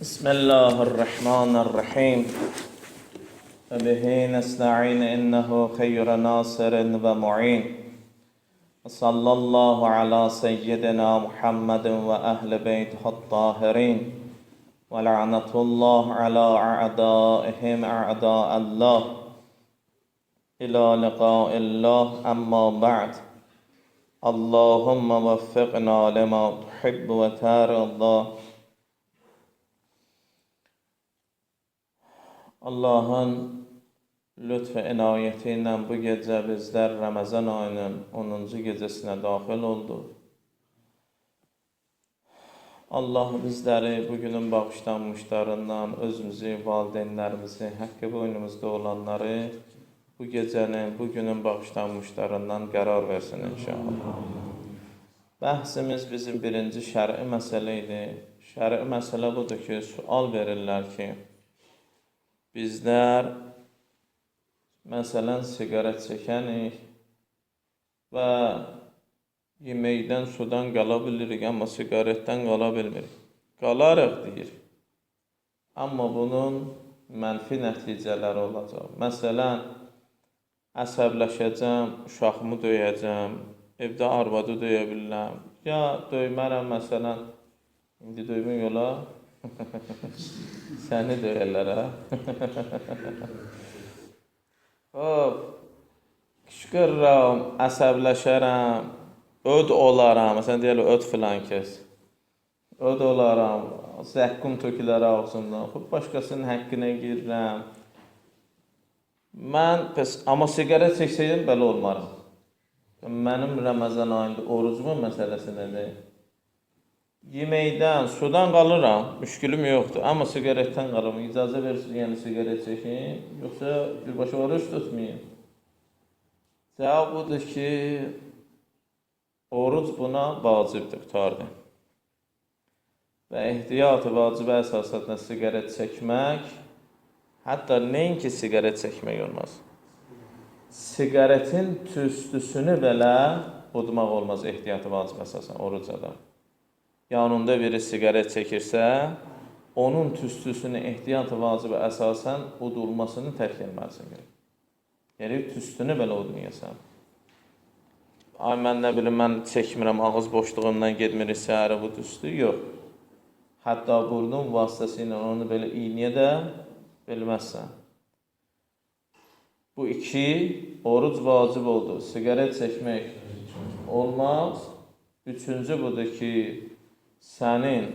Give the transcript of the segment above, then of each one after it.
بسم الله الرحمن الرحيم وبه نستعين إنه خير ناصر ومعين وصلى الله على سيدنا محمد وأهل بيته الطاهرين ولعنة الله على أعدائهم أعداء الله إلى لقاء الله أما بعد اللهم وفقنا لما تحب وترضى. Allah'ın lütf ve inayetiyle bu gece bizler Ramazan ayının 10. gecesine dahil oldu. Allah bizleri bugünün bağışlanmışlarından, özümüzü, valideynlerimizi, hakkı boynumuzda olanları bu gecenin, bugünün bağışlanmışlarından qərar versin inşallah. Bəhsimiz bizim birinci şər'i məsələ idi. Şər'i məsələ budur ki, sual verirlər ki, bizlər, məsələn, sigaret çəkənik və yeməkdən, sudan qala bilirik, amma sigaretdən qala bilmirik. Qalarıq, deyir. Amma bunun mənfi nəticələri olacaq. Məsələn, əsəbləşəcəm, uşağımı döyəcəm, evdə arvadı döyə bilirəm, ya döymərəm, məsələn, indi döymək olar. Səni döyərlər, Hop, qışqırıram, əsəbləşərəm, öd olaram, məsələn, deyərlər, öd filan kəs. Öd olaram, zəqqum tökülər ağzımdan, başqasının həqqinə girirəm. Amma sigaret çəksəydim, belə olmaram. Mənim Ramazan ayında orucumun məsələsi nədir? Yeməkdən, sudan qalıram, müşkülüm yoxdur. Amma sigaretdən qalıram. İcazə verirsiniz, yəni sigaret çəkin, yoxsa birbaşa oruç tutmayın. Cavab budur ki, oruc buna vacibdir, qutardır. Və ehtiyatı vacibə əsasında sigaret çəkmək, hətta nəinki sigaret çəkmək olmaz. Sigaretin tüstüsünü belə udmaq olmaz ehtiyatı vacibə əsasında oruc adam. Yanında biri sigaret çəkirsə, onun tüstüsünü ehtiyat-ı vacibə əsasən udulmasını tərk etməlisin. Yəni, tüstünü belə udmayasan. Ay, mən nə bilim, mən çəkmirəm, ağız boşluğundan getmir səhərə bu tüstü, yox. Hətta burnun vasitəsilə onu belə iynəyə də bilməzsən. Bu iki, oruc vacib oldu. Sigaret çəkmək olmaz. Üçüncü budur ki, sənin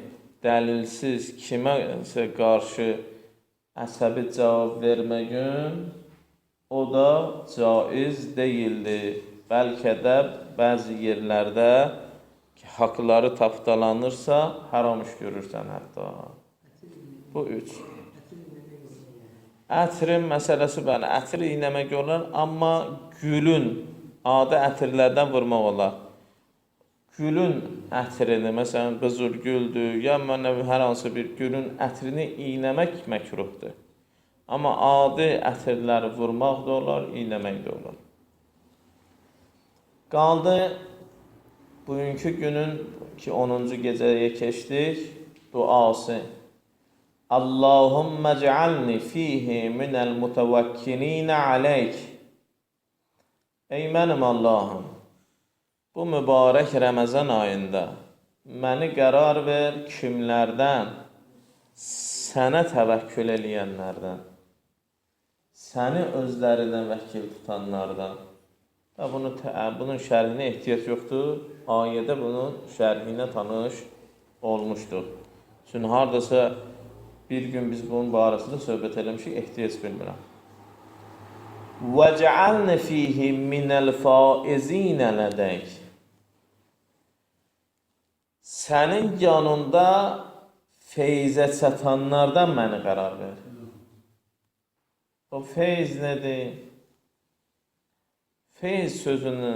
dəlilsiz kiməsə qarşı əsəbi cavab verməyin, o da caiz deyildir. Bəlkə də bəzi yerlərdə ki, haqları tapdalanırsa, haram iş görürsən hətta. Bu üç. Ətrin məsələsi bəli, ətir iynəmək olar, amma gülün, adi ətirlərdən vurmaq olar. Gülün ətrini, məsələn, qızıl güldür, ya hər hansı bir gülün ətrini iynəmək məkruhdur. Amma adi ətirləri vurmaq da olar, iynəmək də olar. Qaldı, bugünkü günün ki, 10-cu gecəyə keçdik, duası. Allahümmə cəalni fihi minəl mutəvəkkilina aleyk. Ey mənim Allahım, bu mübarək Ramazan ayında məni qərar ver kimlərdən? Sənə təvəkkül eləyənlərdən, səni özlərinə vəkil tutanlardan. Bunun şərhinə ehtiyac yoxdur. Ayədə bunun şərhinə tanış olmuşdur. Çünki haradasa bir gün biz bunun barəsində söhbət eləmişik, ehtiyac bilmirəm. وَجَعَلْنَ فِيهِ مِنَ الْفَائِزِينَ لَدَيْكِ. Sənin yanında feyzə çatanlardan məni qərar ver. O feyz nədir? Feyz sözünü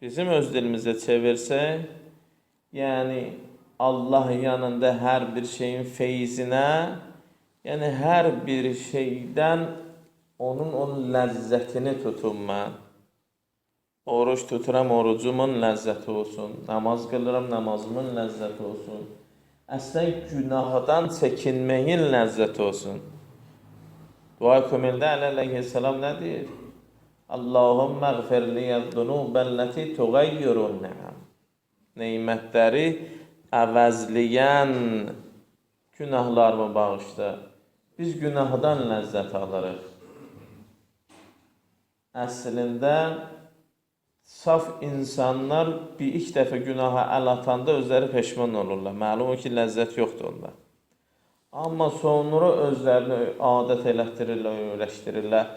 bizim öz dilimizə çevirsək, yəni Allah yanında hər bir şeyin feyzinə, yəni hər bir şeydən onun ləzzətini tutum mən. Oruç tuturam, orucumun ləzzəti olsun. Namaz qılıram, namazımın ləzzəti olsun. əslən günahdan çəkinməyin ləzzəti olsun. Dua köməldə Əli əleyhissalam nə deyir? Allahümməğfirliyə zunubəlləti tuğayyirun nəəm. Neymətləri əvəzləyən günahlarımı bağışla. Biz günahdan ləzzət alırıq. Əslində, saf insanlar bir ilk dəfə günaha əl atanda özləri peşman olurlar. Məlum ki, ləzzət yoxdur onda. Amma sonra özlərini adət elətdirirlər, öyrəşdirirlər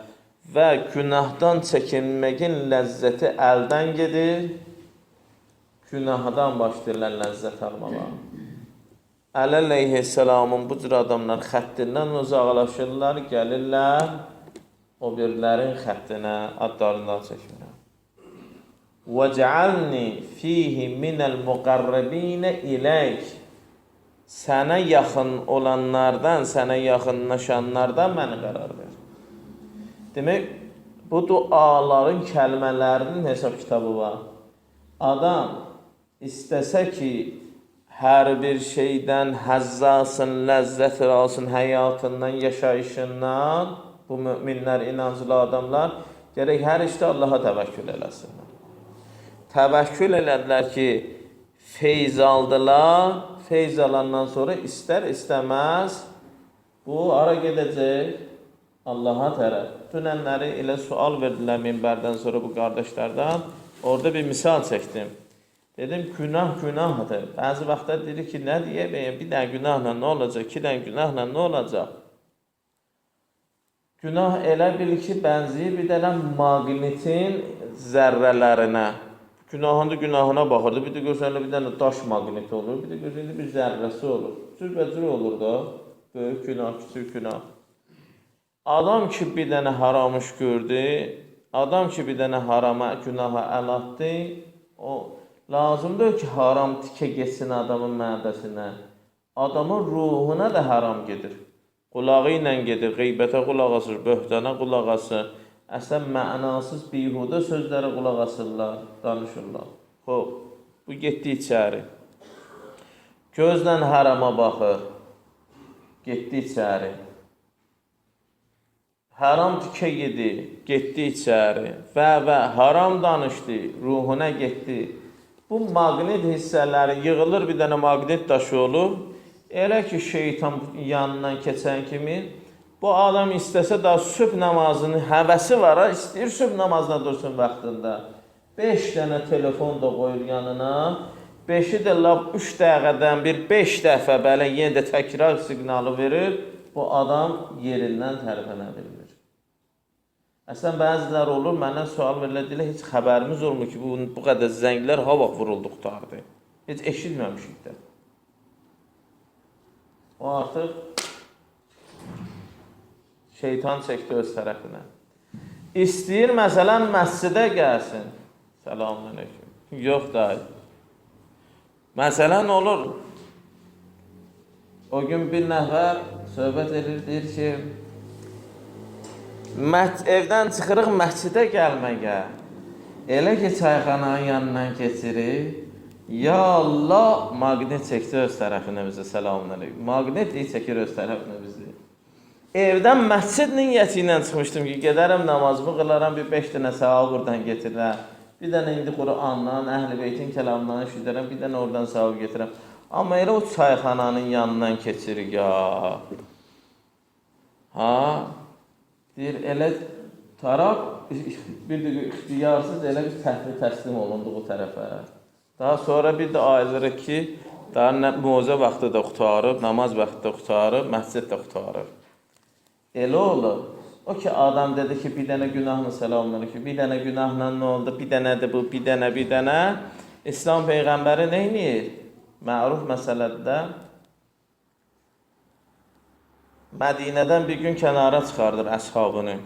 və günahdan çəkinməyin ləzzəti əldən gedir, günahdan başlayırlar ləzzət almağa. Əli əleyhissalamın bu cür adamlar xəttindən uzaqlaşırlar, gəlirlər o birlərin xəttinə, adlarından çəkmirəm. وَجَعَلْنِي فِيهِ مِنَ الْمُقَرَّبِينَ إِلَيْكِ Sənə yaxın olanlardan, sənə yaxınlaşanlardan məni qərar ver. Demək, bu duaların kəlmələrinin hesab kitabı var. Adam istəsə ki, hər bir şeydən həzz alsın, ləzzət alsın, həyatından, yaşayışından, bu müminlər, inancılı adamlar, gərək hər işdə Allaha təvəkkül eləsinlər. Təvəkkül elədilər ki, feyz aldılar, feyz alandan sonra istər-istəməz bu ara gedəcək Allaha tərəf. Dünənləri elə sual verdilər minbərdən sonra bu qardaşlardan. Orada bir misal çəkdim. Dedim, günah günahdır. Bəzi vaxtlar dedik ki, nə deyək, bir dənə günahla nə olacaq, iki dənə günahla nə olacaq? Günah elə bil ki, bənziyir bir dənə maqnitin zərrələrinə. Günahında günahına baxırdı, bir də gözəllə bir dənə daş maqniti olur, bir də gözəllə bir zərrəsi olur. Cürbəcür olur da, böyük günah, küçük günah. Adam ki, bir dənə haramış gördü, adam ki, bir dənə harama, günaha əl atdı, o lazımdır ki, haram tikə geçsin adamın mədəsinə. Adamın ruhuna da haram gedir. Qulağı ilə gedir, qeybətə qulaq asır, böhtana qulaq asır. Əslən, mənasız, bihuda sözlərə qulaq asırlar, danışırlar. Xoş, bu getdi içəri. Gözlə harama baxır, getdi içəri. Haram tikə yedi, getdi içəri. Və haram danışdı, ruhuna getdi. Bu maqnit hissələri yığılır, bir dənə maqnit daşı olur. Elə ki, şeytan yanından keçən kimi, bu adam istəsə da sübh namazının həvəsi var, istəyir sübh namazına dursun vaxtında. 5 dənə telefon da qoyur yanına, 5-i də lab 3 dəqiqədən bir 5 dəfə belə yenə də təkrar siqnalı verir, bu adam yerindən tərpənə bilmir. Əslən, bəzilər olur, mənə sual verirlər, heç xəbərimiz olmur ki, bu qədər zənglər ha vaxt vuruldu, qutardı. Heç eşitməmişik də. O artıq şeytan çəkdi öz tərəfinə. İstəyir, məsələn, məscidə gəlsin. Selamun aleyküm. Yox da. Məsələn, olur. O gün bir nəfər söhbət edir, deyir ki, evdən çıxırıq məscidə gəlməyə. Elə ki, çayxananın yanından keçirik. Ya Allah, maqnit çəkdi öz tərəfinə bizə. Selamun aleyküm. Maqnit çəkir öz tərəfinə bizə. Evdən məscid niyyəti ilə çıxmışdım ki, gedərəm namazımı qılaram, bir 5 dənə savab buradan getirəm. Bir dənə indi Qurandan, Əhl-i Beytin kəlamından işidərəm, bir dənə oradan savab getirəm. Amma elə o çayxananın yanından keçirik ya. Ha? Deyir, elə taraf, bir də ixtiyarsız elə bir təslim olunduğu tərəfə. Daha sonra bir də ayılırıq ki, daha mozə vaxtı da qutarıb, namaz vaxtı da qutarıb, məscid də qutarıb. Elə olur. O ki, adam dedi ki, bir dənə günahla səlamları ki, bir dənə günahla nə oldu, bir dənədir bu, bir dənə. İslam Peyğəmbəri nə edir? Məruf məsələdə Mədinədən bir gün kənara çıxardır əshabını.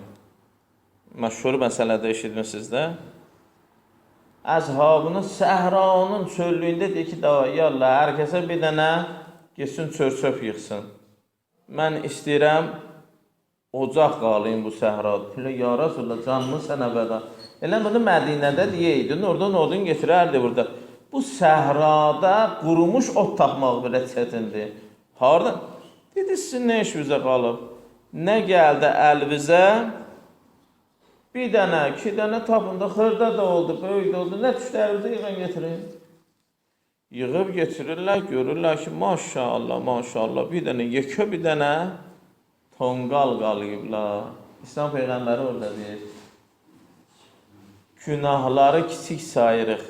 Məşhur məsələdə eşitmişsiniz də. Əshabını səhranın çöllüyündə deyir ki, ya Allah, hər kəsə bir dənə geçsin çör-çöp yıxsın. Mən istəyirəm, ocaq qalayım bu səhrada. Ya Rasulullah, canımı sənə bəda. Elə bunu Mədinədə deyəydin, oradan odun getirərdi burada. Bu səhrada qurumuş ot tapmaq belə çətindir. Hardan? Dedi, sizin nə işinizə qalıb? Nə gəldi əlinizə? Bir dənə, 2 dənə tapında xırda da oldu, böyük də oldu. Nə düşdü əlinizə yığın getirin. Yığıb getirirlər, görürlər ki, maşallah, maşallah, bir dənə yekə, bir dənə tonqal qalıblar. İslam Peyğəmbəri orada deyir, günahları kiçik sayırıq.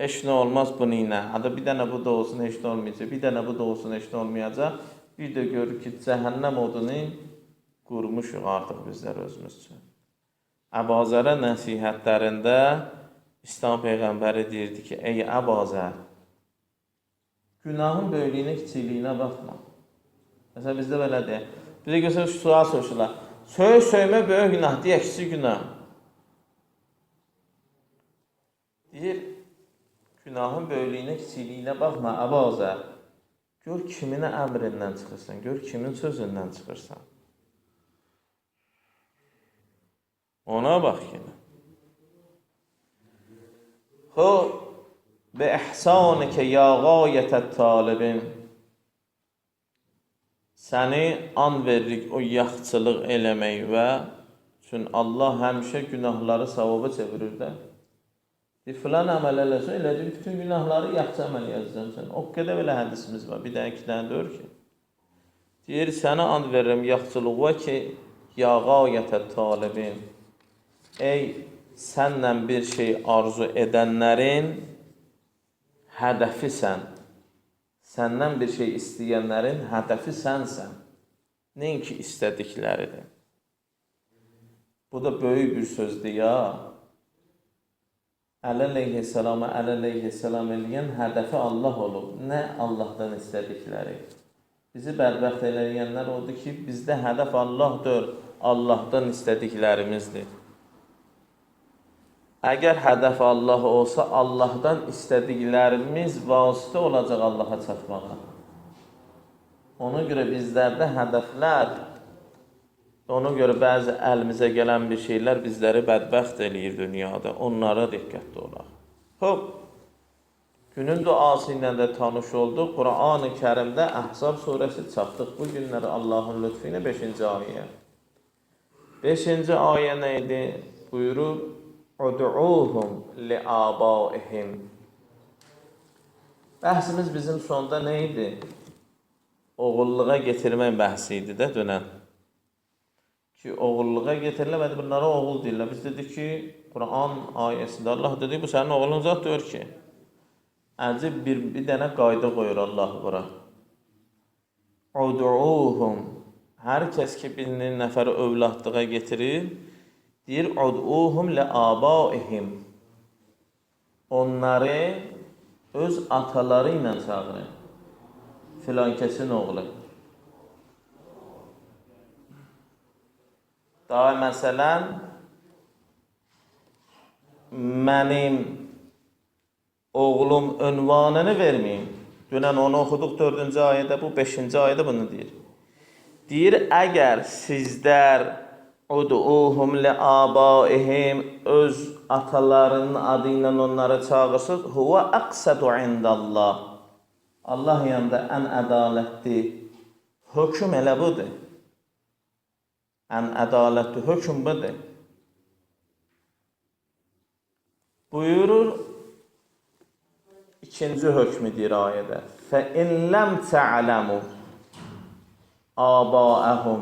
Heç nə olmaz bunu ilə. Hatta bir dənə bu da olsun, heç nə olmayacaq. Bir dənə bu da olsun, heç nə olmayacaq. Bir də görür ki, cəhənnəm odunu qurmuşuq artıq bizlər özümüz üçün. Əbazərə nəsihətlərində İslam Peyğəmbəri deyirdi ki, ey Əbazər, günahın böyüklüyünə, kiçikliyinə baxma. Məsələn, bizdə belə deyək. Bizə göstərir, sual soruşurlar. Söymə böyük günah, deyək, kiçik günah. Deyir, günahın böyüklüyünə, kiçikliyinə baxma, Əbazər. Gör kimin əmrindən çıxırsan, gör kimin sözündən çıxırsan. Ona bax yenə. Bi ihsanikə ya gayətət talibin. Səni an veririk o yaxçılıq eləmək və üçün Allah həmişə günahları savaba çevirir də. Filan əməl eləsə, eləcək bütün günahları yaxşı əməl yazacaqsan. O qədər belə hədisimiz var, bir dənə, 2 dənə deyir ki. Deyir, sənə and verirəm yaxçılığa ki, ya gayətət talibin. Ey, sənlə bir şey arzu edənlərin hədəfisən. Səndən bir şey istəyənlərin hədəfi sənsən. Nəinki istədikləridir. Bu da böyük bir sözdür ya. Əli əleyhissalam eləyən hədəfi Allah olub. Nə Allahdan istədikləri. Bizi bədbəxt eləyənlər oldu ki, bizdə hədəf Allahdır, Allahdan istədiklərimizdir. Əgər hədəf Allah olsa, Allahdan istədiklərimiz vasitə olacaq Allaha çatmağa. Ona görə bizlərdə hədəflər, ona görə bəzi əlimizə gələn bir şeylər bizləri bədbəxt eləyir dünyada. Onlara diqqətli olaq. Hop, günün duası ilə də tanış olduq. Quran-ı Kərimdə Əhzab surəsi çatdıq. Bu günləri Allahın lütfü ilə 5-ci ayə. 5-ci ayə nə idi? Buyurur, Ud'uhum li'abaihim. Bəhsimiz bizim sonda nə idi? Oğulluğa getirmək bəhsi idi də dönən. Ki, oğulluğa getiriləmədi, bunlara oğul deyirlər. Biz dedik ki, Quran ayəsində Allah dedi, bu sənin oğlun zat deyir ki, əcib bir dənə qayda qoyur Allah bura. Ud'uhum. Hər kəs ki, bir nəfəri övladlığa getirir, deyir, ud'uhum li'abaihim. Onları öz ataları ilə çağırır. Filankəsin oğlu. Daha məsələn, mənim oğlum ünvanını verməyim. Dünən onu oxuduq 4-cü ayədə, bu 5-ci ayədə bunu deyir. Deyir, əgər sizlər ud'uhum li'abaihim öz atalarının adı ilə onları çağırsınız, huva aqsadu indallah. Allah yanında ən ədalətli hökm elə budur. Ən ədalətli hökm budur. Buyurur, ikinci hökmü deyir ayədə. فَاِنْ لَمْ تَعْلَمُوا آبَاءَهُمْ.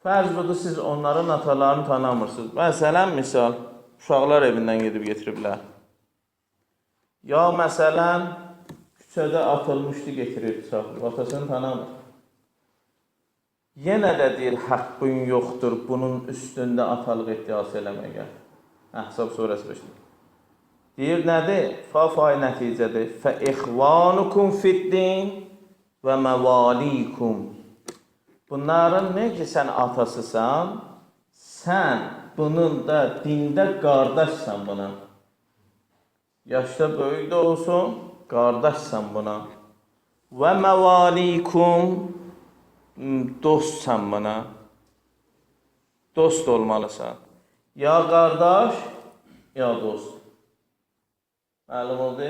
Fərz budur, siz onların atalarını tanımırsınız. Məsələn, misal, uşaqlar evindən gedib getiriblər. Ya məsələn, küçədə atılmışdı, getirib uşaqlar, atasını tanımır. Yenə də deyir, haqqın yoxdur bunun üstündə atalıq iddiası eləməyə. Əhzab surəsi 5. Deyir, nədir? Fay nəticədir. Fə-ixvanukum fid-din və məvalikum. Bunların ne ki sən atasısan, sən bunun da dində qardaşsan buna. Yaşda böyük də olsun, qardaşsan buna. Və məvalikum, dostsan buna. Dost olmalısan. Ya qardaş, ya dost. Məlum oldu?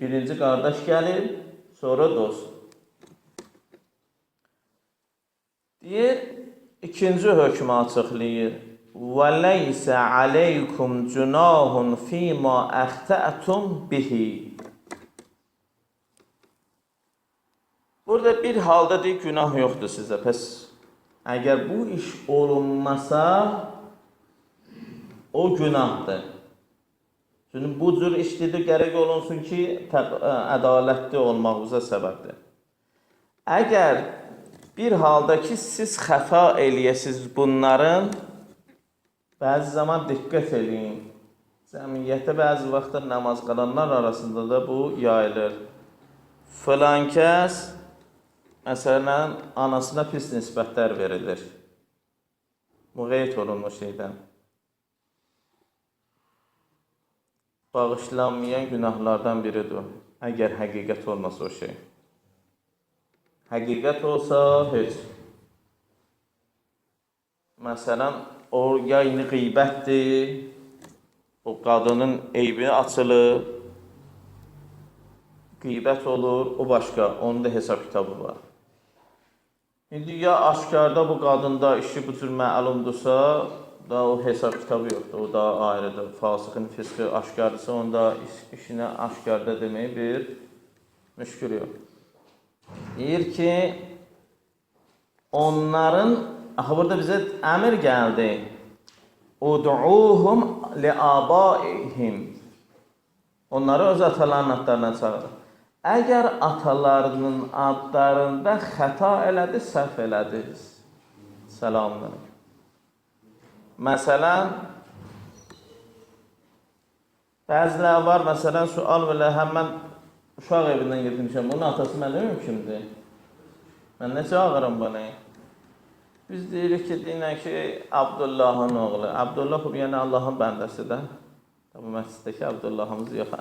Birinci qardaş gəlir, sonra dost. Deyir, ikinci hökmü açıqlayır. وَلَيْسَ عَلَيْكُمْ جُنَاهٌ فِي مَا أَخْتَأْتُمْ بِهِ. Burada bir halda deyir, günah yoxdur sizə. Pəs, əgər bu iş olunmasa, o günahdır. Çünki bu cür işlidir, gərək olunsun ki, ədalətli olmağınıza səbəbdir. Əgər bir halda ki, siz xəta eləyəsiniz bunların, bəzi zaman diqqət edin. Cəmiyyətdə bəzi vaxtlar namaz qılanlar arasında da bu yayılır. Filan kəs, məsələn, anasına pis nisbətlər verilir. Müğeyyət olunmuş şeydən. Bağışlanmayan günahlardan biridir. Əgər həqiqət olmasa o şey. Həqiqət olsa, heç. Məsələn, o yayını qeybətdir, o qadının eybi açılır, qeybət olur, o başqa, onun da hesab kitabı var. İndi ya aşkarda bu qadında işi bu cür məlumdursa, da o hesab kitabı yoxdur, o da ayrıdır. Fasıqın fiskı aşkardırsa, onda işini aşkarda demək bir müşkül yox. Deyir ki, onların, axı burada bizə əmr gəldi. Udu'uhum li'abaihim. Onları öz atalarının adlarına çağırır. Əgər atalarının adlarında xəta elədi, səhv elədi. Salamlar. Məsələn, bəzilər var, məsələn, sual belə, mən uşaq evindən getirmişəm, bunun atası mənim kimdir? Mən necə ağıram bunu? Biz deyirik ki, deyinək ki, Abdullahın oğlu. Abdullah, yəni Allahın bəndəsi də. Bu məsciddəki Abdullahımız yox.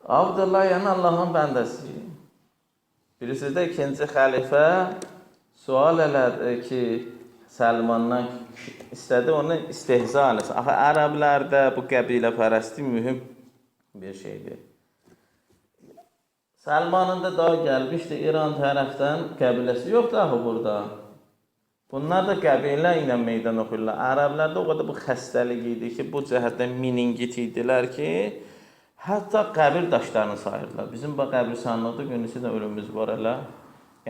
Abdullah, yəni Allahın bəndəsi. Birisi də ikinci xəlifə sual elədi ki, Səlmandan istədi, onu istehza eləsin. Axı, ərəblərdə bu qəbilə pərəsti mühüm bir şeydir. Səlmanın da daha gəlmişdi, İran tərəfdən qəbiləsi yoxdur axı burada. Bunlar da qəbilə ilə meydan oxuyurlar. Ərəblərdə o qədər bu xəstəlik idi ki, bu cəhətdən miningit idilər ki, hətta qəbir daşlarını sayırlar. Bizim bu qəbirsanlıqda günüsü də ölümümüz var elə.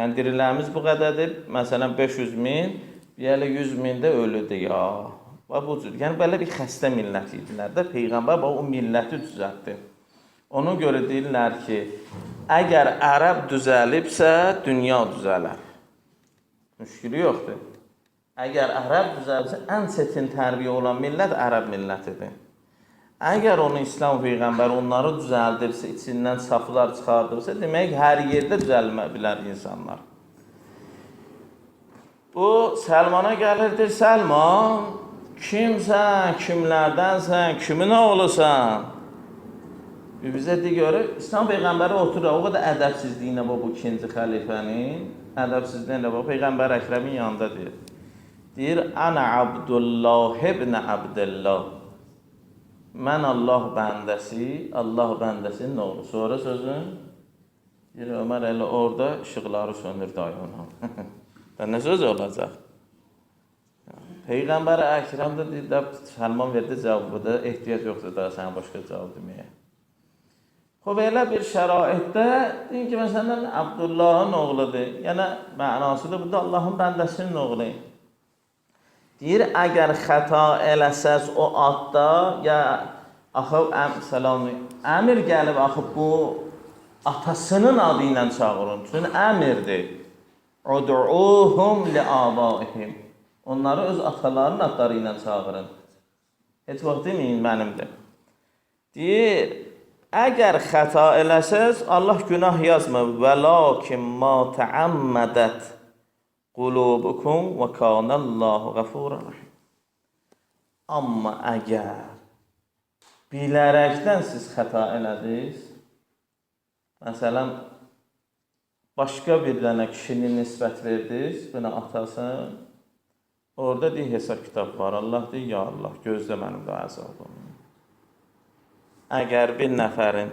Yəni, dirilərimiz bu qədədir. Məsələn, 500 min, yəni 100 min də ölüdür ya. Bu cür. Yəni, belə bir xəstə millət idilər də. Peyğəmbər o milləti düzəltdi. Ona görə deyirlər ki, əgər ərəb düzəlibsə, dünya düzələr. Müşkülü yoxdur. Əgər ərəb düzəlibsə, ən çətin tərbiyə olan millət ərəb millətidir. Əgər onu İslam Peyğəmbər onları düzəldibsə, içindən saflar çıxardırsa, demək hər yerdə düzəlmə bilər insanlar. Bu, Səlmana gəlirdir. Səlman, kimsən, kimlərdənsən, kimin oğlusan? Bizə de görə, İslam Peyğəmbəri oturur, o qədər ədəbsizliyinə bu ikinci xəlifənin, ədəbsizliyinə bu, Peyğəmbər Əkrəmin yanında deyir. Deyir, Ənə Abdullah ibn Abdullah. Mən Allah bəndəsi, Allah bəndəsinin oğlu. Sonra sözün, deyir, Ömər elə orada işıqları sönür dayı ona. Nə söz olacaq? Peyğəmbər Əkrəm də deyir, Səlman verdi cavabı da, ehtiyac yoxdur da sənə başqa cavab deməyə. Belə bir şəraitdə, deyim ki, məsələn, Abdullahın oğludur. Yəni, mənasıdır, bu da Allahın bəndəsinin oğlu. Deyir, əgər xəta eləsəz o adda, ya, axı, əmir gəlib, axı, bu atasının adı ilə çağırın. Çünki əmirdir. Udu'uhum li'abaihim. Onları öz atalarının adları ilə çağırın. Heç vaxt deməyin, mənimdir. Deyir, əgər xəta eləsəz, Allah günah yazmır. Vəlakin ma təəmmədət qulubukum və kanallahu ğəfurur rahim. Amma əgər bilərəkdən siz xəta elədiniz, məsələn, başqa bir dənə kişinin nisbət verdiniz, buna atası, orada deyir, hesab kitab var. Allah deyir, ya Allah, gözlə mənim də əzabım. əgər bir nəfərin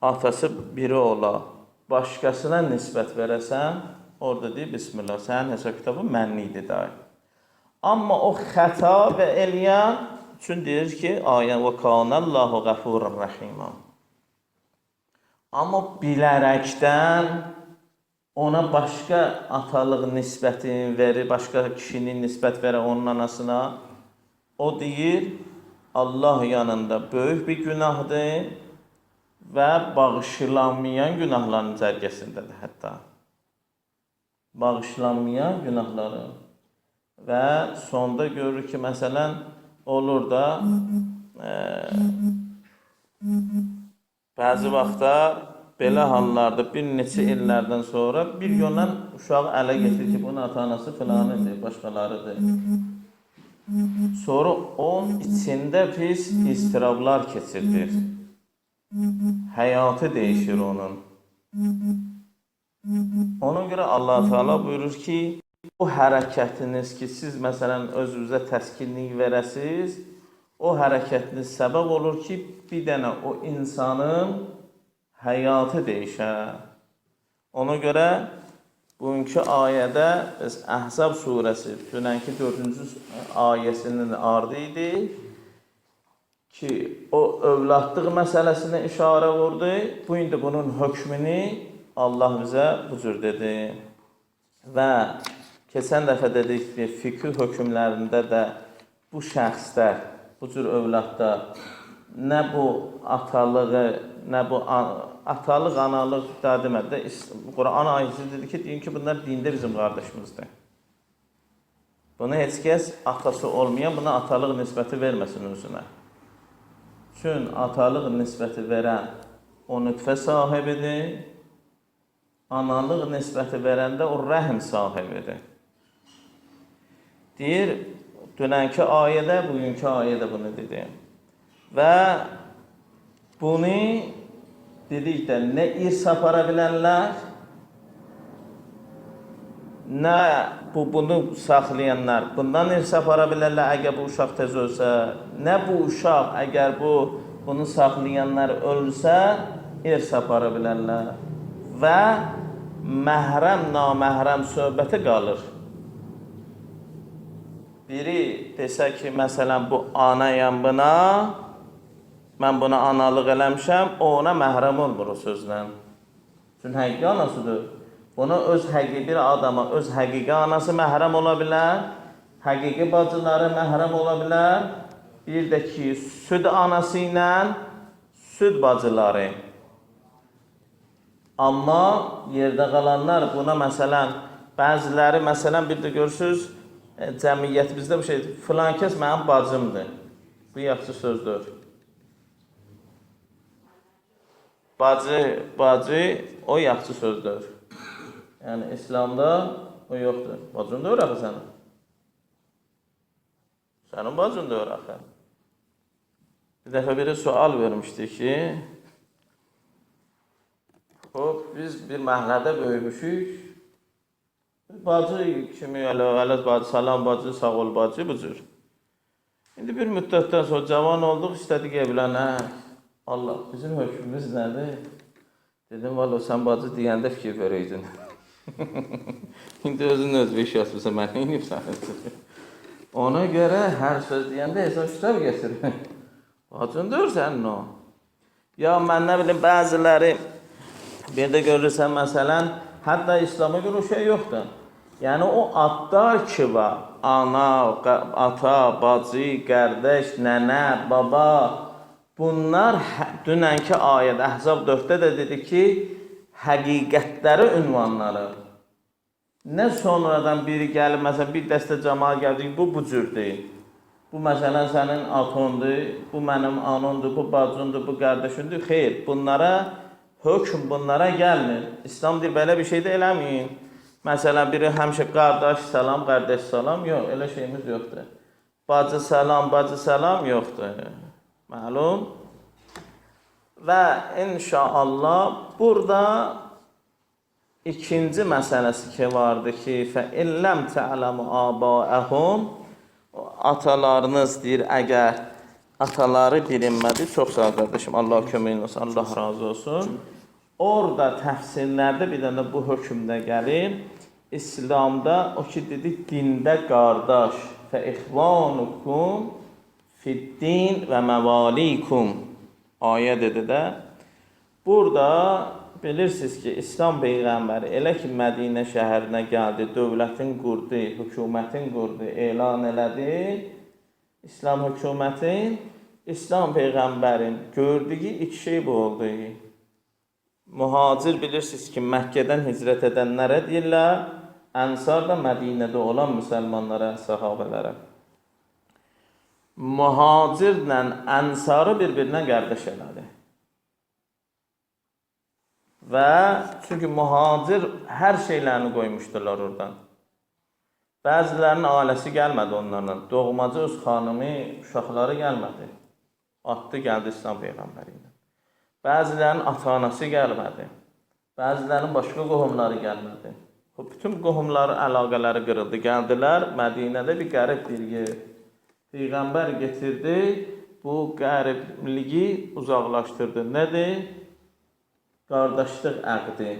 atası biri ola, başqasına nisbət verəsən, orada deyir, bismillah, sənin hesab kitabı mənnidir dair. Amma o xəta və eləyən üçün deyir ki, ayən və kanəllahu qəfurur rəhimə. Amma bilərəkdən ona başqa atalıq nisbətini verir, başqa kişinin nisbət verir onun anasına, o deyir, Allah yanında böyük bir günahdır və bağışlanmayan günahların cərgəsindədir hətta. Bağışlanmayan günahları. Və sonda görür ki, məsələn, olur da bəzi vaxtlar belə hallarda bir neçə illərdən sonra bir yönlə uşağı ələ getir ki, bunun ata-anası filanıdır, başqalarıdır. Sonra onun içində pis istirablar keçirdir. Həyatı dəyişir onun. Ona görə Allah Teala buyurur ki, o hərəkətiniz ki, siz məsələn özünüzə təskinlik verəsiniz, o hərəkətiniz səbəb olur ki, bir dənə o insanın həyatı dəyişər. Ona görə bugünkü ayədə Əhzab surəsi, dünənki 4-cü ayəsinin ardı idi ki, o övladlıq məsələsinə işarə vurdu. Bu indi bunun hökmünü Allah bizə bu cür dedi. Və keçən dəfə dedik ki, fikir hökmlərində də bu şəxslər, bu cür övladlar nə bu atalığı, nə bu atalıq, analıq da demədi. Quran ayəsi dedi ki, deyin ki, bunlar dində bizim qardaşımızdır. Bunu heç kəs atası olmayan buna atalıq nisbəti verməsin özünə. Çün atalıq nisbəti verən o nütfə sahibidir, analıq nisbəti verəndə o rəhm sahibidir. Deyir, dünənki ayədə, bugünkü ayədə bunu dedi. Və bunu dedik də, nə irs apara bilənlər, nə bunu saxlayanlar, bundan irs apara bilərlər, əgər bu uşaq tez ölsə, nə bu uşaq, əgər bunu saxlayanlar ölsə, irs apara bilərlər. Və məhrəm, naməhrəm söhbəti qalır. Biri desə ki, məsələn, bu anayam buna, mən buna analıq eləmişəm, o ona məhrəm olmur o sözlə. Çünki həqiqi anasıdır. Buna öz həqiqi adama, öz həqiqi anası məhrəm ola bilər, həqiqi bacıları məhrəm ola bilər, bir də ki, süd anası ilə süd bacıları. Amma yerdə qalanlar buna məsələn, bəziləri məsələn, bir də görürsünüz, cəmiyyətimizdə bu şeydir, filan kəs mənim bacımdır. Bu yaxşı sözdür. Bacı, o yaxşı sözdür. Yəni, İslamda o yoxdur. Bacın da öyrəxə sənin. Sənin bacın da öyrəxə. Bir dəfə biri sual vermişdi ki, biz bir məhəllədə böyümüşük, bacı kimi, ələz bacı, salam bacı, sağ ol bacı, bu cür. İndi bir müddətdən sonra cavan olduq, istədik evlənək. Allah, bizim hökmümüz nədir? Dedim, valla sən bacı deyəndə fikir verəydin. İndi özün özbeş yazmışsa, mən neyinib sənə? Ona görə hər söz deyəndə hesab kitab gətir. Bacın deyir sənin o. Ya mən nə bilim, bəziləri, bir də görürsən məsələn, hətta İslam'a görə o şey yoxdur. Yəni o adlar ki var, ana, ata, bacı, qardaş, nənə, baba, bunlar dünənki ayət Əhzab 4-də də dedi ki, həqiqətləri ünvanları. Nə sonradan biri gəlib, məsələn, bir dəstə cəmaat gəldi, bu cürdür. Bu məsələn sənin atondur, bu mənim anondur, bu bacındır, bu qardaşındır. Xeyr, hökm bunlara gəlmir. İslam deyir, belə bir şey də eləməyin. Məsələn, biri həmişə qardaş salam, qardaş salam, yox, elə şeyimiz yoxdur. Bacı salam yoxdur. Məlum. Və inşallah burada ikinci məsələsi ki vardı ki, فَإِلَّمْ تَعْلَمُ آبَاءَهُمْ atalarınız deyir, əgər ataları bilinmədi. Çox sağ ol qardaşım. Allah köməyin olsun. Allah razı olsun. Orada təfsirlərdə bir dənə bu hökmdə gəlir. İslamda o ki dedi dində qardaş fə ixvanukum fiddin və məvalikum ayə dedi də. Burada bilirsiniz ki, İslam Peyğəmbəri elə ki, Mədinə şəhərinə gəldi, dövlətin qurdu, hökumətin qurdu, elan elədi. İslam hökumətin, İslam Peyğəmbərin gördüyü iki şey bu oldu. Mühacir bilirsiniz ki, Məkkədən hicrət edənlərə deyirlər, Ənsar da Mədinədə olan müsəlmanlara, sahabələrə. Mühacirlə Ənsarı bir-birinə qardaş elədi. Və çünki mühacir hər şeylərini qoymuşdular oradan. Bəzilərinin ailəsi gəlmədi onlarla. Doğmacı öz xanımı, uşaqları gəlmədi. Atdı, gəldi İslam Peyğəmbəri ilə. Bəzilərinin ata-anası gəlmədi. Bəzilərinin başqa qohumları gəlmədi. Bütün qohumları, əlaqələri qırıldı. Gəldilər, Mədinədə bir qərib bir yer. Peyğəmbər getirdi, bu qəribliyi uzaqlaşdırdı. Nədir? Qardaşlıq əqdi.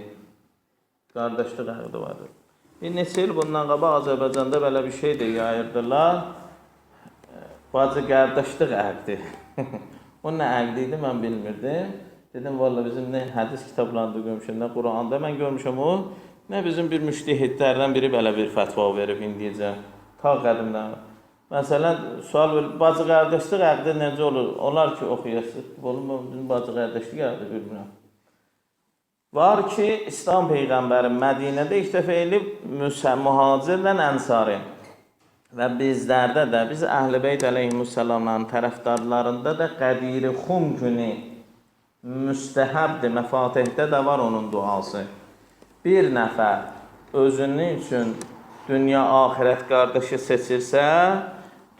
Qardaşlıq əqdi vardır. Bir neçə il bundan qabaq Azərbaycanda belə bir şey də yayırdılar. Bacı qardaşlıq əqdi. O nə əqdi idi mən bilmirdim. Dedim, valla bizim nə hədis kitablarında görmüşəm, nə Quranda mən görmüşəm o, nə bizim bir müştəhidlərdən biri belə bir fətva verib indiyəcə. Ta qədimdən. Məsələn, sual verir, bacı qardaşlıq əqdi necə olur? Onlar ki, oxuyasın. Oğlum, bizim bacı qardaşlıq əqdi bilmirəm. Var ki, İslam Peyğəmbəri Mədinədə ilk dəfə elib mühacirlə ənsari və bizlərdə də, biz Əhl-i Beyt əleyhissalamların tərəfdarlarında da Qədir Xum günü müstəhəbdir, məfatihdə də var onun duası. Bir nəfər özünün üçün dünya-axirət qardaşı seçirsə,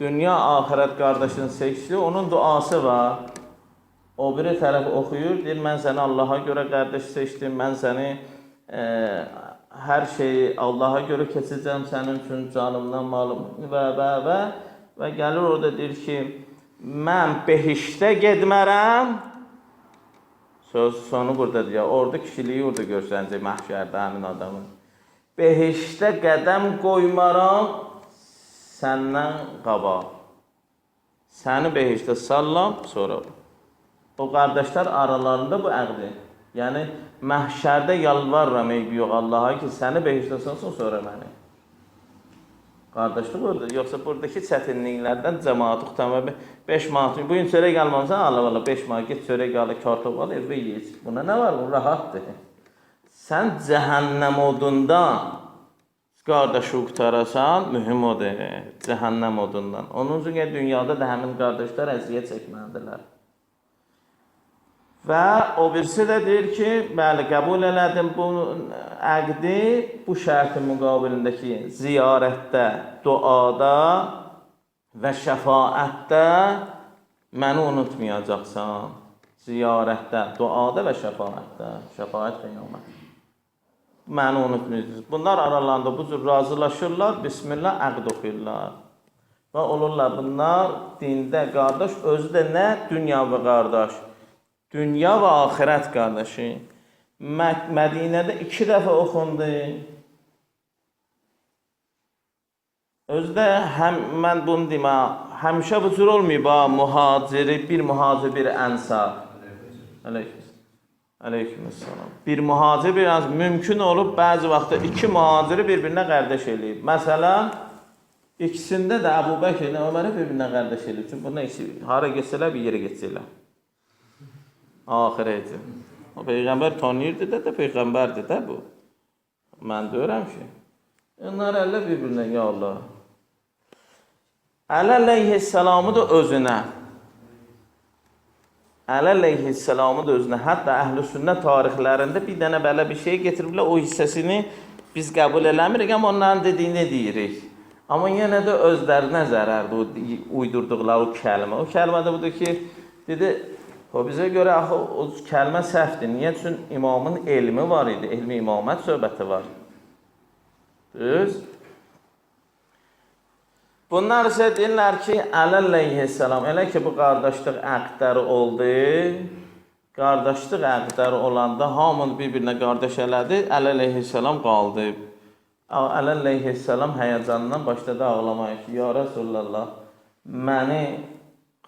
dünya-axirət qardaşını seçdi, onun duası var. O biri tərəf oxuyur, deyir, mən səni Allaha görə qardaş seçdim, mən səni hər şeyi Allaha görə keçəcəm, sənin üçün canımdan, malım və gəlir orada deyir ki, mən behişdə getmərəm, söz sonu burada deyir, orada kişiliyi orada görsənəcək məhşərdə həmin adamın. Behişdə qədəm qoymaram səndən qabaq, səni behişdə sallam, sonra o qardaşlar aralarında bu əqdi. Yəni, məhşərdə yalvarıram, eybi yox Allaha ki, səni behişdə salsın, sonra məni. Qardaşlıq orada. Yoxsa buradakı çətinliklərdən cəmaatı xütəmə 5 manat. Bugün çörək almamısan, Allah 5 manat, get çörək al, kartof al, evə yiyəcək. Buna nə var? Bu rahatdır. Sən cəhənnəm odundan qardaşı qutarasan, mühüm odur. Cəhənnəm odundan. Onun üçün dünyada da həmin qardaşlar əziyyət çəkməlidirlər. Və o birisi də deyir ki, bəli, qəbul elədim bu əqdi, bu şərtin müqabilindəki ziyarətdə, duada və şəfaətdə məni unutmayacaqsan. Ziyarətdə, duada və şəfaətdə, şəfaət qiyamət. Məni unutmayacaqsan. Bunlar aralarında bu cür razılaşırlar, Bismillah əqd oxuyurlar. Və olurlar bunlar dində qardaş, özü də nə? Dünya və qardaş. Dünya və axirət qardaşı. Mədinədə 2 dəfə oxundu. Özdə mən bunu demə, həmişə bu cür olmayıb, mühaciri, bir mühacir, bir ənsar. Aleykümselam. Bir mühacir, bir ənsar. Mümkün olub, bəzi vaxtda 2 mühaciri bir-birinə qardaş eləyib. Məsələn, ikisində də Əbu Bəkr ilə Öməri bir-birinə qardaş eləyib. Çünki bunlar hara geçsələr, bir yerə geçsələr. Ahireti. O Peyğəmbər tanıyırdı da Peyğəmbərdir də bu. Mən deyirəm ki, onlar əllə bir-birinə, ya Allah. Əli əleyhisselamı da özünə. Əli əleyhisselamı da özünə. Hətta əhl-i sünnət tarixlərində bir dənə belə bir şey getiriblər, o hissəsini biz qəbul eləmirik, amma onların dediyini deyirik. Amma yenə də özlərinə zərərdir, uydurduqları o kəlmə. O kəlmə də budur ki, dedi, o bizə görə axı o kəlmə səhvdir. Niyə? Üçün imamın elmi var idi, elmi imamət söhbəti var. Düz. Bunlar isə deyirlər ki, Əli əleyhissalam, elə ki, bu qardaşlıq əqdləri oldu, qardaşlıq əqdləri olanda hamını bir-birinə qardaş elədi, Əli əleyhissalam qaldı. Əli əleyhissalam həyəcandan başladı ağlamaya ki, ya Rəsulullah, məni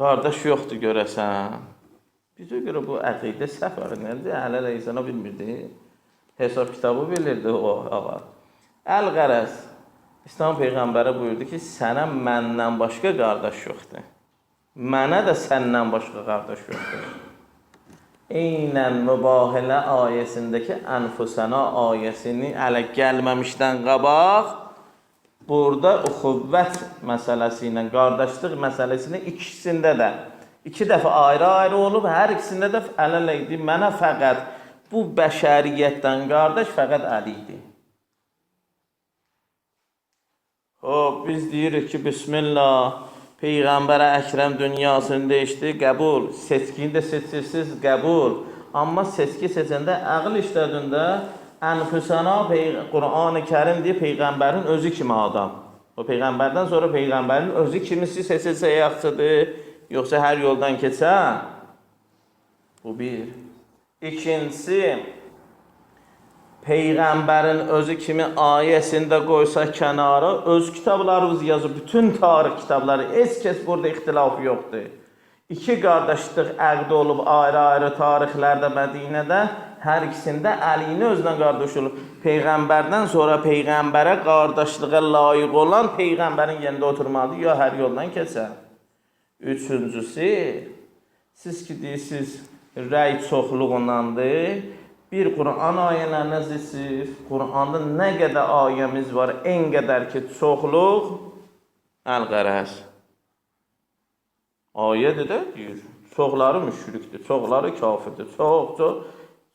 qardaş yoxdur görəsən. Bizə görə bu əqidə səhv nədir? Əli əleyhissalam bilmirdi. Hesab kitabı bilirdi o ağa. Əl-qərəz, İslam Peyğəmbəri buyurdu ki, sənə məndən başqa qardaş yoxdur. Mənə də səndən başqa qardaş yoxdur. Eynən mübahilə ayəsindəki ənfusəna ayəsini ələ gəlməmişdən qabaq, burada uxuvvət məsələsi ilə, qardaşlıq məsələsinin ikisində də, iki dəfə ayrı-ayrı olub, hər ikisində də ələ idi, mənə fəqət bu bəşəriyyətdən qardaş fəqət Əli idi. Biz deyirik ki, Bismillah, Peyğəmbərə Əkrəm dünyasını dəyişdi, qəbul. Seçkini də seçirsiniz, qəbul. Amma seçki seçəndə əql işlədində ənfüsəna Qur'an-ı Kərim deyir, Peyğəmbərin özü kimi adam. O Peyğəmbərdən sonra Peyğəmbərin özü kimisi seçilsə yaxşıdır, yoxsa hər yoldan keçər? Bu bir. İkincisi, Peyğəmbərin özü kimi ayəsində qoysa kənara, öz kitablarımız yazır, bütün tarix kitabları, heç kəs burada ixtilaf yoxdur. İki qardaşlıq əqd olub ayrı-ayrı tarixlərdə Mədinədə, hər ikisində Əlini özünə qardaş olub. Peyğəmbərdən sonra Peyğəmbərə qardaşlığa layiq olan Peyğəmbərin yerində oturmadı, ya hər yoldan keçər. Üçüncüsü, siz ki deyirsiniz, rəy çoxluğundandır. Bir Qur'an ayələrinə zissiniz, Qur'anda nə qədər ayəmiz var, en qədər ki, çoxluq, əl-qərəz. Ayədir də deyir, çoxları müşrikdir, çoxları kafirdir,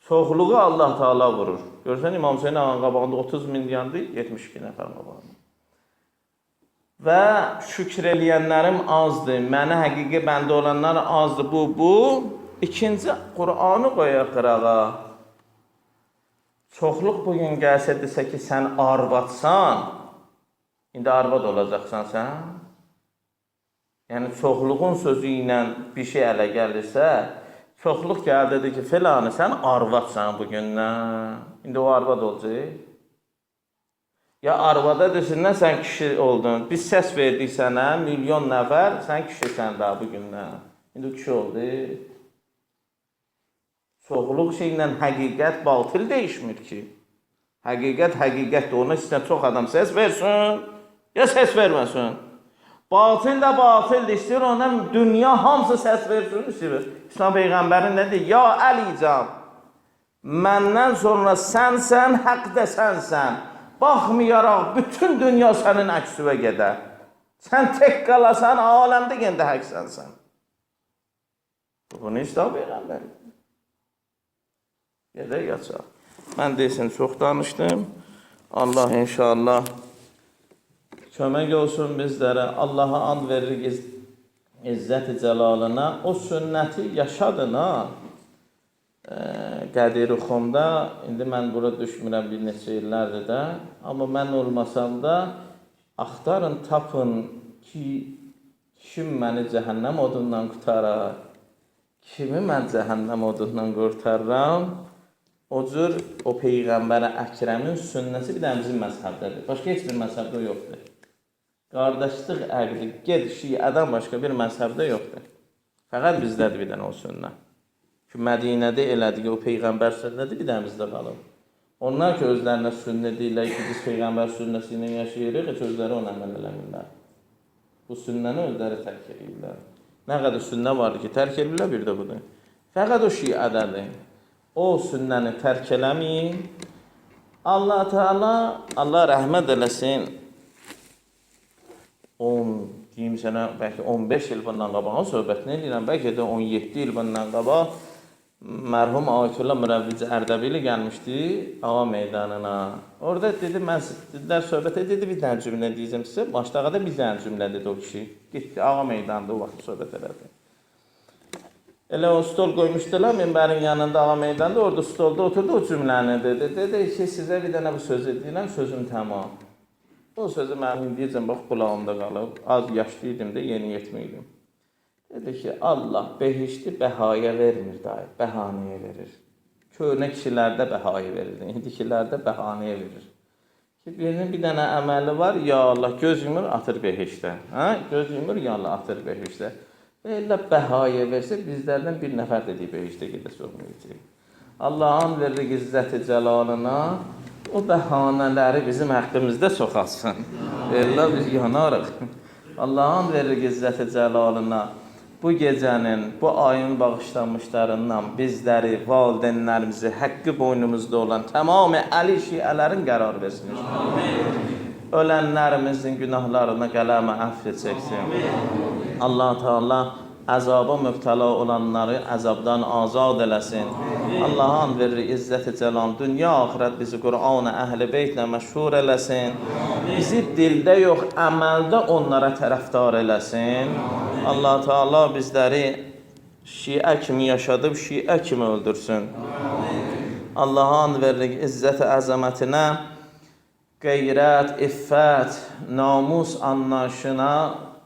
çoxluğu Allah Teala vurur. Görsən, İmam Hüseyin ağanın qabağında 30 min yandı, 72 nəfər qabağında. Və şükür eləyənlərim azdır, mənə həqiqi bəndə olanlar azdır, bu. İkinci, Qur'anı qoyaq qırağa. Çoxluq bugün gəlsə desə ki, sən arvadsan, indi arvad olacaqsan sən. Yəni, çoxluğun sözü ilə bir şey ələ gəlirsə, çoxluq gəldi ki, filanı, sən arvadsan bugündən. İndi o arvad olacaq. Ya arvada desinlər, sən kişi oldun. Biz səs verdik sənə, milyon nəfər, sən kişisən daha bugündən. İndi o kişi oldu. Çoxluq şeylə həqiqət, batil dəyişmir ki. Həqiqətdir. Ona istəyən çox adam səs versin, ya səs verməsin. Batil də batildir, istəyir ona dünya hamısı səs versin, istəyir. İslam Peyğəmbəri nə deyir? Ya Əlican, məndən sonra sənsən, haqq da sənsən. Baxmayaraq, bütün dünya sənin əksüvə gedər. Sən tək qalasan, aləmdə gəndə haqq sənsən. Bunu İslam Peyğəmbəri. Gedək açaq. Mən deyəsən çox danışdım. Allah inşallah kömək olsun bizlərə. Allaha and veririk İzzət-i Cəlalına. O sünnəti yaşadın ha. Qədir-i-Xumda, indi mən bura düşmürəm bir neçə illərdir də. Amma mən olmasam da axtarın, tapın ki, kim məni cəhənnəm odundan qurtarar, kimi mən cəhənnəm odundan qurtarıram. O cür o Peyğəmbərə Əkrəmin sünnəsi bir də bizim məzhəbdədir. Başqa heç bir məzhəbdə yoxdur. Qardaşlıq əqdi, ged şiədən başqa bir məzhəbdə yoxdur. Fəqət bizdədir bir dənə o sünnə. Ki, Mədinədə elədik, o Peyğəmbər sünnədir, bir dənə bizdə qalıb. Onlar ki, özlərinə sünnə deyirlər ki, biz Peyğəmbər sünnəsi ilə yaşayırıq, heç özləri ona əməl eləmirlər. Bu sünnəni özləri tərk edirlər. Nə qədər sünnə vardır ki, tərk edirlər, bir də budur. Fəqət o şiədədir. O sünnəni tərk eləməyin. Allah Teala, Allah rəhmət eləsin. Deyim sənə, bəlkə 15 il bundan qabağa söhbətini edirəm, bəlkə də 17 il bundan qabağa mərhum Ayətullah Mürəvvici Ərdəbili gəlmişdi Ağa meydanına. Orada dedi, mən dedilər söhbət dedi, bir dənə cümlə deyəcəm sizə. Başdağa da bir dənə cümlə dedi o kişi. Getdi Ağa meydanında o vaxt söhbət elədi. Elə o stol qoymuşdular, minbərin yanında Ağa meydanında, orada stolda oturdu, o cümləni dedi. Dedi ki, sizə bir dənə bu sözü deyirəm, sözüm tamam. O sözü mənim indiyəcən bax qulağımda qalıb. Az yaşlı idim də, yeni yetmiydim. Dedi ki, Allah behişti bəhaya vermir dayı, bəhanəyə verir. Köhnə kişilərdə bəhaya verir, indikilərdə bəhanəyə verir. Ki, birinin bir dənə əməli var, ya Allah göz yumur, atır behişdə. Hə? Göz yumur, ya Allah atır behişdə. Və elə bəhaya versə, bizlərdən bir nəfər dediyi behişdə gedəsə olmayacaq. Allah'ın verir izzəti cəlalına, o bəhanələri bizim haqqımızda soxalsın. Elə biz yanarıq. Allah'ın verir izzəti cəlalına, bu gecənin, bu ayın bağışlanmışlarından bizləri, valideynlərimizi, haqqı boynumuzda olan tamamı əli şiələrin qərar versin. Ölənlərimizin günahlarına qələmə əfv çəksin. Allah Teala əzaba mübtəla olanları əzabdan azad eləsin. Allah'ın verir izzət-i cəlal, dünya axirət bizi Qur'an-ı Əhl-i Beytlə məşhur eləsin. Bizi dildə yox, əməldə onlara tərəfdar eləsin. Allah Teala bizləri şiə kimi yaşadıb, şiə kimi öldürsün. Allah'ın verir izzət-i əzəmətinə, qeyrət, iffət, namus anlayışına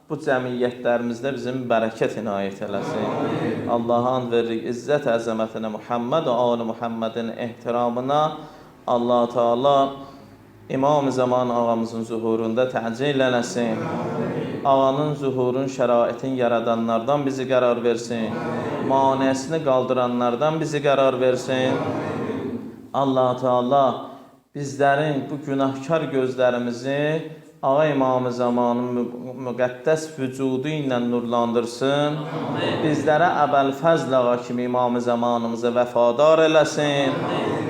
bu cəmiyyətlərimizdə bizim bərəkət inayət eləsin. Allah'ın verir izzət əzəmətinə, Muhammed və ali Muhammedin ehtiramına Allah Teala İmam-ı Zaman ağamızın zuhurunda təcil eləsin. Ağanın zuhurun şəraitin yaradanlardan bizi qərar versin. Manesini qaldıranlardan bizi qərar versin. Allah Teala bizlərin bu günahkar gözlərimizi Ağa İmam-ı Zamanın müqəddəs vücudu ilə nurlandırsın. Bizlərə Əbəl-Fəzl ağa kimi İmam-ı Zamanımıza vəfadar eləsin.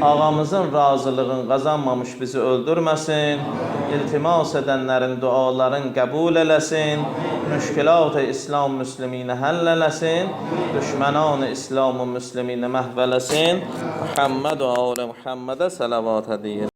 Ağamızın razılığını qazanmamış bizi öldürməsin. İltimas edənlərin duaların qəbul eləsin. Müşkilat-ı İslam müsliminə həll eləsin. Düşmənan-ı İslam-ı müsliminə məhv eləsin. Muhammed və ali Muhammedə salavat ədeyin.